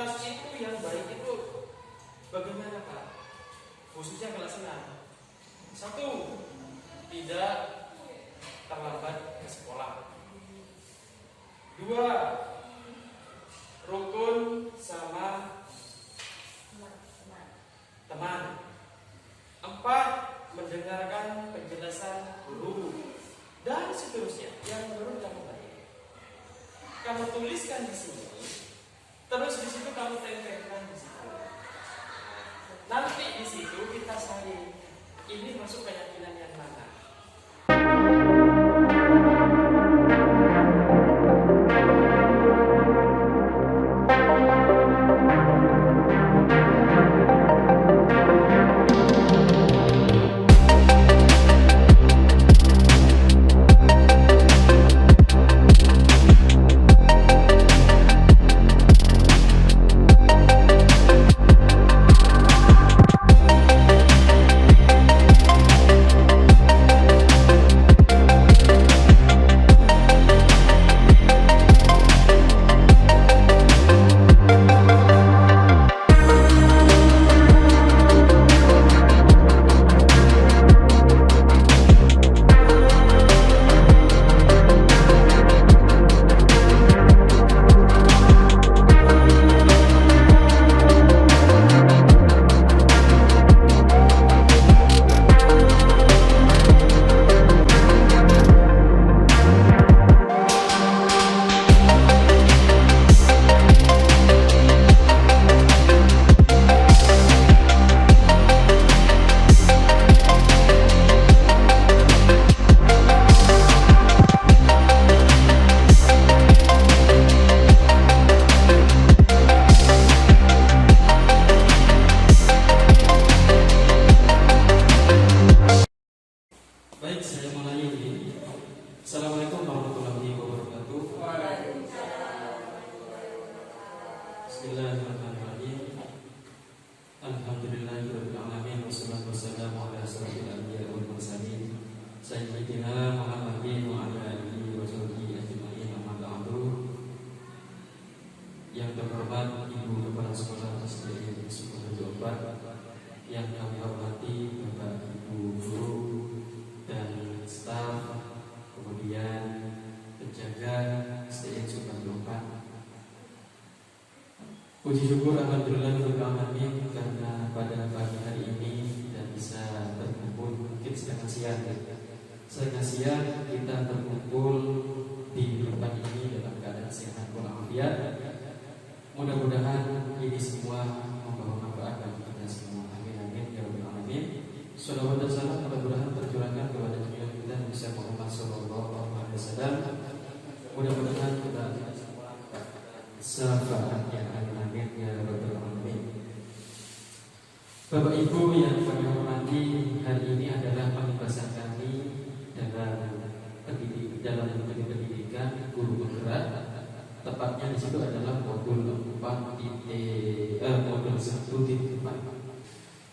kelas itu yang baik itu bagaimana Pak? Khususnya kelas 6. Satu, tidak terlambat ke sekolah. Dua, rukun sama teman. Empat, mendengarkan penjelasan guru, dan seterusnya. Yang menurut kamu baik, kamu tuliskan di sini. Terus di situ kamu tempelkan di situ. Nanti di situ kita saling. Ini masuk keyakinan yang mana? Assalamualaikum warahmatullahi wabarakatuh. Bismillahirrahmanirrahim. Alhamdulillahirabbil alamin wassalatu wassalamu ala asyrofil anbiya'i wal mursalin sayyidina Muhammadin wa ala alihi wa sahbihi ajma'in, amma ba'du. Yang terhormat Ibu Kepala Sekolah SDN Sukoharjo 4, yang kami hormati Bapak Ibu guru dan staf, kemudian penjaga SDN Sukoharjo 4. Puji syukur alhamdulillah alamin karena pada pagi hari ini kita bisa berkumpul, mungkin setengah siang kita berkumpul di tempat ini dalam keadaan sehat walafiat. Mudah-mudahan ini semua membawa manfaat bagi kita semua. Amin amin ya rabbal alamin. Shalawat dan salam mudah-mudahan tercurahkan kepada junjungan kita Nabi Muhammad sallallahu alaihi wasallam. Mudah-mudahan kita semua syafaatnya. Amin ya rabbal alamin. Bapak Ibu yang kami hormati, hari ini adalah pembahasan kami dalam metode pendidikan guru penggerak. Tepatnya di situ adalah modul 1.4.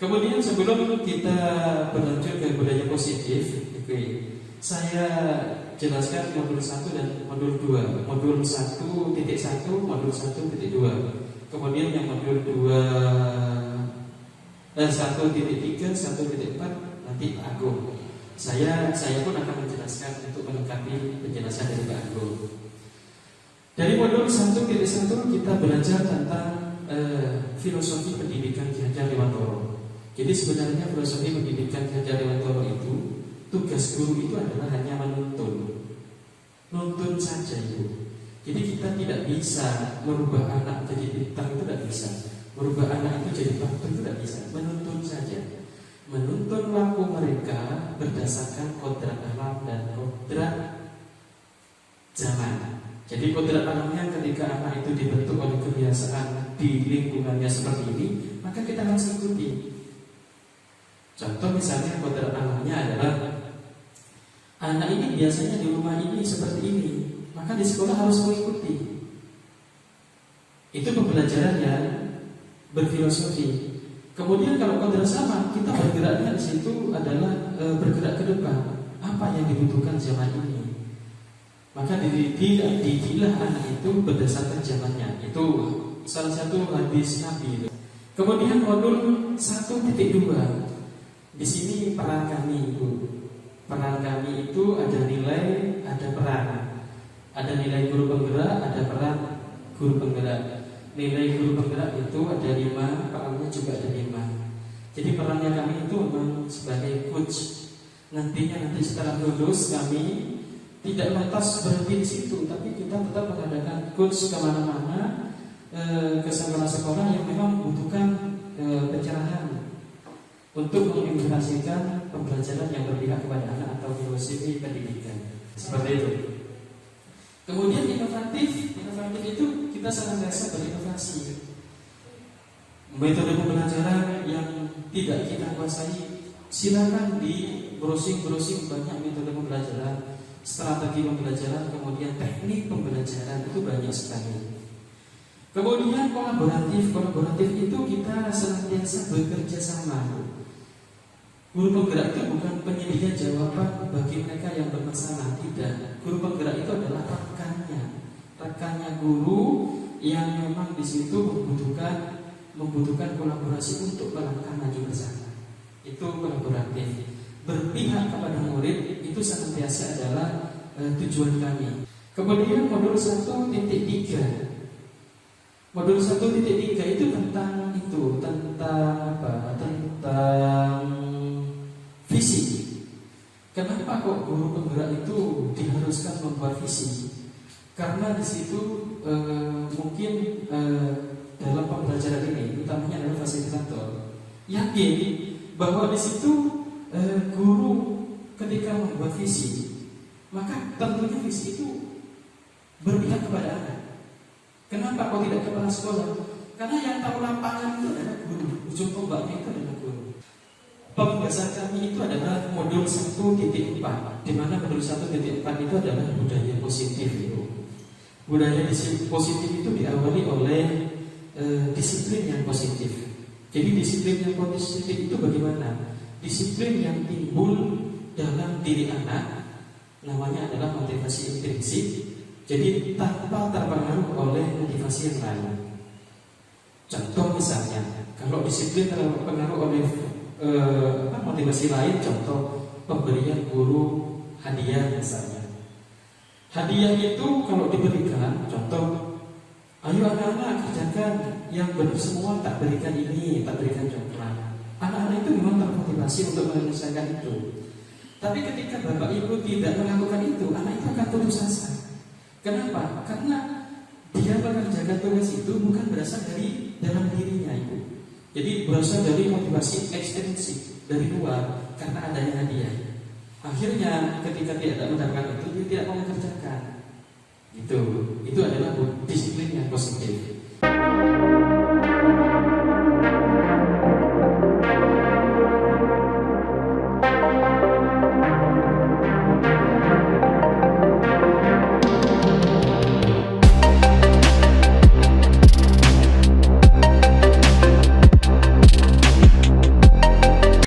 Kemudian sebelum kita berlanjut ke budaya positif, saya jelaskan modul 1 dan modul 2. Modul 1.1, modul 1.2. Kemudian yang modul 1.3, 1.4 nanti Pak Agung. Saya pun akan menjelaskan untuk melengkapi penjelasan dari Pak Agung. Dari modul 1.1 kita belajar tentang filosofi pendidikan Ki Hajar Dewantoro. Jadi sebenarnya filosofi pendidikan Ki Hajar Dewantoro itu, tugas guru itu adalah hanya nuntun saja itu. Jadi kita tidak bisa merubah anak jadi pintar, itu tidak bisa. Merubah anak itu jadi pintar itu tidak bisa. Menuntun saja. Menuntun laku mereka berdasarkan kodrat alam dan kodrat zaman. Jadi kodrat alamnya ketika anak itu dibentuk oleh kebiasaan di lingkungannya seperti ini, maka kita harus ikuti. Contoh misalnya kodrat alamnya adalah anak ini biasanya di rumah ini seperti ini, maka di sekolah harus mengikuti. Itu pembelajaran yang berfilosofi. Kemudian kalau kodrat sama, kita bergeraknya di situ adalah bergerak ke depan. Apa yang dibutuhkan zaman ini? Maka dididiklah anak itu berdasarkan zamannya. Itu salah satu hadis Nabi. Kemudian modul 1.2. Di sini peran kami itu. Peran kami itu ada nilai, ada peran. Ada nilai guru penggerak, ada peran guru penggerak. Nilai guru penggerak itu ada 5, perannya juga ada 5. Jadi perannya kami itu memang sebagai coach. Nanti setelah lulus kami tidak lantas berhenti di situ, tapi kita tetap mengadakan coach kemana-mana, ke sekolah-sekolah yang memang membutuhkan pencerahan untuk mengintegrasikan pembelajaran yang berpihak kepada anak atau filosofi pendidikan. Seperti itu. Kemudian inovatif itu kita senantiasa berinovasi. Metode pembelajaran yang tidak kita kuasai, silakan di browsing banyak metode pembelajaran, strategi pembelajaran, kemudian teknik pembelajaran, itu banyak sekali. Kemudian kolaboratif itu kita senantiasa bekerja sama. Guru penggerak itu bukan penyedia jawaban bagi mereka yang bermasalah, tidak. Guru penggerak itu adalah rekannya guru yang memang di situ membutuhkan kolaborasi untuk melangkah maju bersama. Itu kolaboratif. Berpihak kepada murid itu senantiasa adalah tujuan kami. Kemudian modul 1.3. Modul 1.3 itu tentang apa? Tentang visi. Kenapa kok guru penggerak itu diharuskan membuat visi? Karena di situ mungkin dalam pembelajaran ini, utamanya adalah fasilitator, yakin bahwa di situ guru ketika membuat visi, maka tentunya visi itu berpihak kepada anak. Kenapa kok tidak kepala sekolah? Karena yang tahu lapangan itu adalah guru, ujung tombaknya itu adalah guru. Pembahasan kami itu adalah modul 1.4, di mana modul 1.4 itu adalah budaya positif. Budaya positif itu diawali oleh disiplin yang positif. Jadi disiplin yang positif itu bagaimana? Disiplin yang timbul dalam diri anak, namanya adalah motivasi intrinsik. Jadi tanpa terpengaruh oleh motivasi yang lain. Contoh misalnya, kalau disiplin terpengaruh oleh motivasi lain, contoh pemberian guru hadiah misalnya. Hadiah itu kalau diberikan, contoh, ayo anak-anak kerjakan yang benar semua, tak berikan ini, tak berikan coklat. Anak-anak itu memang termotivasi untuk menyelesaikan itu. Tapi ketika bapak ibu tidak melakukan itu, anak itu akan putus asa. Kenapa? Karena dia mengerjakan tugas itu bukan berasal dari dalam dirinya itu. Jadi berasal dari motivasi ekstrinsik dari luar karena adanya hadiah. Akhirnya ketika tidak mendapatkan itu, dia tidak mau mengerjakan. Itu adalah disiplin yang positif.